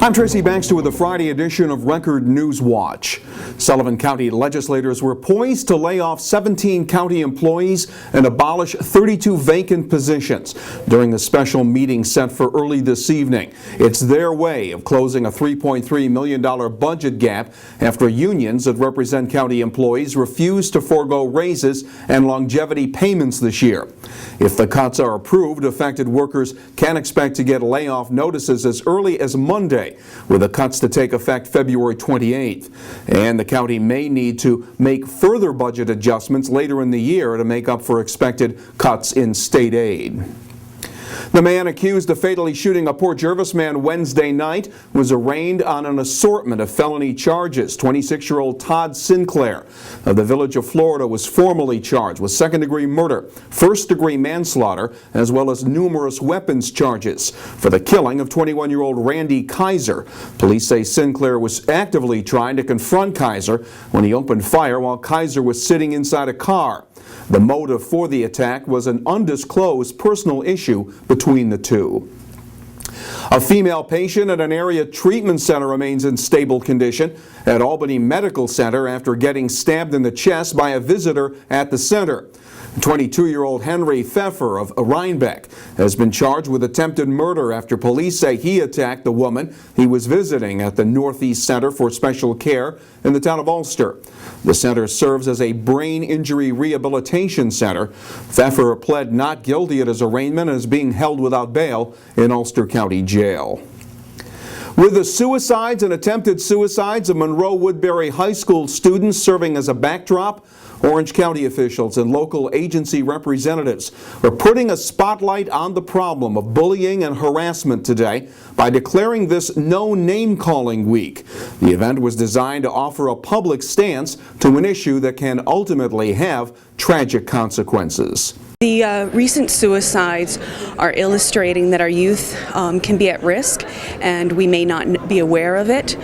I'm Tracy Baxter with the Friday edition of Record Newswatch. Sullivan County legislators were poised to lay off 17 county employees and abolish 32 vacant positions during the special meeting set for early this evening. It's their way of closing a $3.3 million budget gap after unions that represent county employees refused to forego raises and longevity payments this year. If the cuts are approved, affected workers can expect to get layoff notices as early as Monday, with the cuts to take effect February 28th. And the county may need to make further budget adjustments later in the year to make up for expected cuts in state aid. The man accused of fatally shooting a Port Jervis man Wednesday night was arraigned on an assortment of felony charges. 26-year-old Todd Sinclair of the Village of Florida was formally charged with second-degree murder, first-degree manslaughter, as well as numerous weapons charges for the killing of 21-year-old Randy Kaiser. Police say Sinclair was actively trying to confront Kaiser when he opened fire while Kaiser was sitting inside a car. The motive for the attack was an undisclosed personal issue between the two. A female patient at an area treatment center remains in stable condition at Albany Medical Center after getting stabbed in the chest by a visitor at the center. 22-year-old Henry Pfeffer of Rhinebeck has been charged with attempted murder after police say he attacked the woman he was visiting at the Northeast Center for Special Care in the town of Ulster. The center serves as a brain injury rehabilitation center. Pfeffer pled not guilty at his arraignment and is being held without bail in Ulster County Jail. With the suicides and attempted suicides of Monroe Woodbury High School students serving as a backdrop, Orange County officials and local agency representatives are putting a spotlight on the problem of bullying and harassment today by declaring this No Name Calling Week. The event was designed to offer a public stance to an issue that can ultimately have tragic consequences. The recent suicides are illustrating that our youth can be at risk and we may not be aware of it.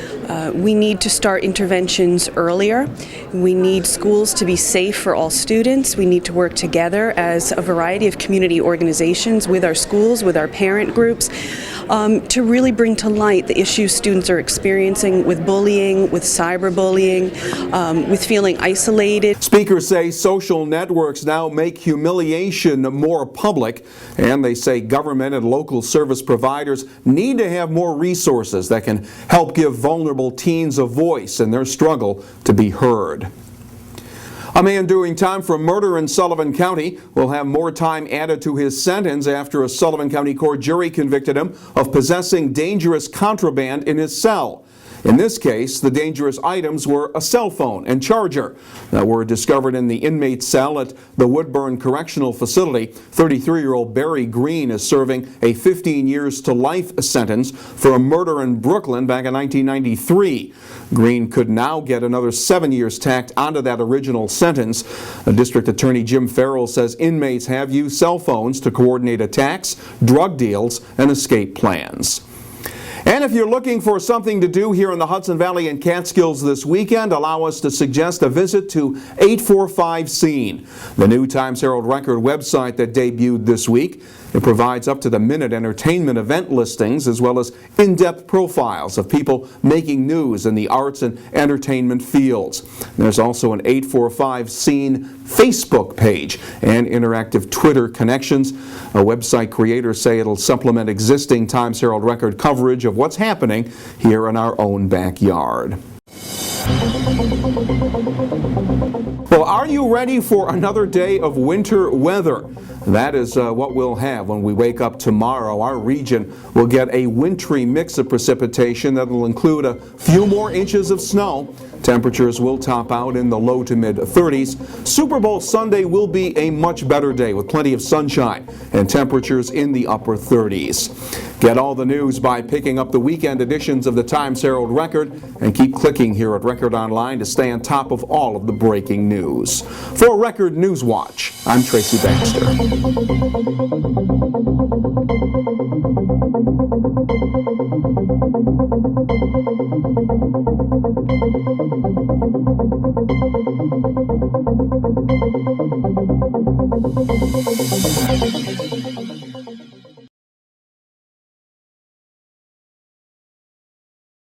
We need to start interventions earlier. We need schools to be safe for all students. We need to work together as a variety of community organizations with our schools, with our parent groups, to really bring to light the issues students are experiencing with bullying, with cyberbullying, with feeling isolated. Speakers say social networks now make humiliation more public, and they say government and local service providers need to have more resources that can help give vulnerable teens a voice in their struggle to be heard. A man doing time for murder in Sullivan County will have more time added to his sentence after a Sullivan County court jury convicted him of possessing dangerous contraband in his cell. In this case, the dangerous items were a cell phone and charger that were discovered in the inmate's cell at the Woodburn Correctional Facility. 33-year-old Barry Green is serving a 15 years to life sentence for a murder in Brooklyn back in 1993. Green could now get another 7 years tacked onto that original sentence. District Attorney Jim Farrell says inmates have used cell phones to coordinate attacks, drug deals, and escape plans. And if you're looking for something to do here in the Hudson Valley and Catskills this weekend, allow us to suggest a visit to 845 Scene, the new Times-Herald Record website that debuted this week. It provides up-to-the-minute entertainment event listings as well as in-depth profiles of people making news in the arts and entertainment fields. There's also an 845 Scene Facebook page and interactive Twitter connections. Website creators say it'll supplement existing Times-Herald Record coverage of what's happening here in our own backyard. Well, are you ready for another day of winter weather? That is what we'll have when we wake up tomorrow. Our region will get a wintry mix of precipitation that will include a few more inches of snow. Temperatures will top out in the low to mid 30s. Super Bowl Sunday will be a much better day with plenty of sunshine and temperatures in the upper 30s. Get all the news by picking up the weekend editions of the Times-Herald Record and keep clicking here at Record Online to stay on top of all of the breaking news. For Record Newswatch, I'm Tracy Baxter.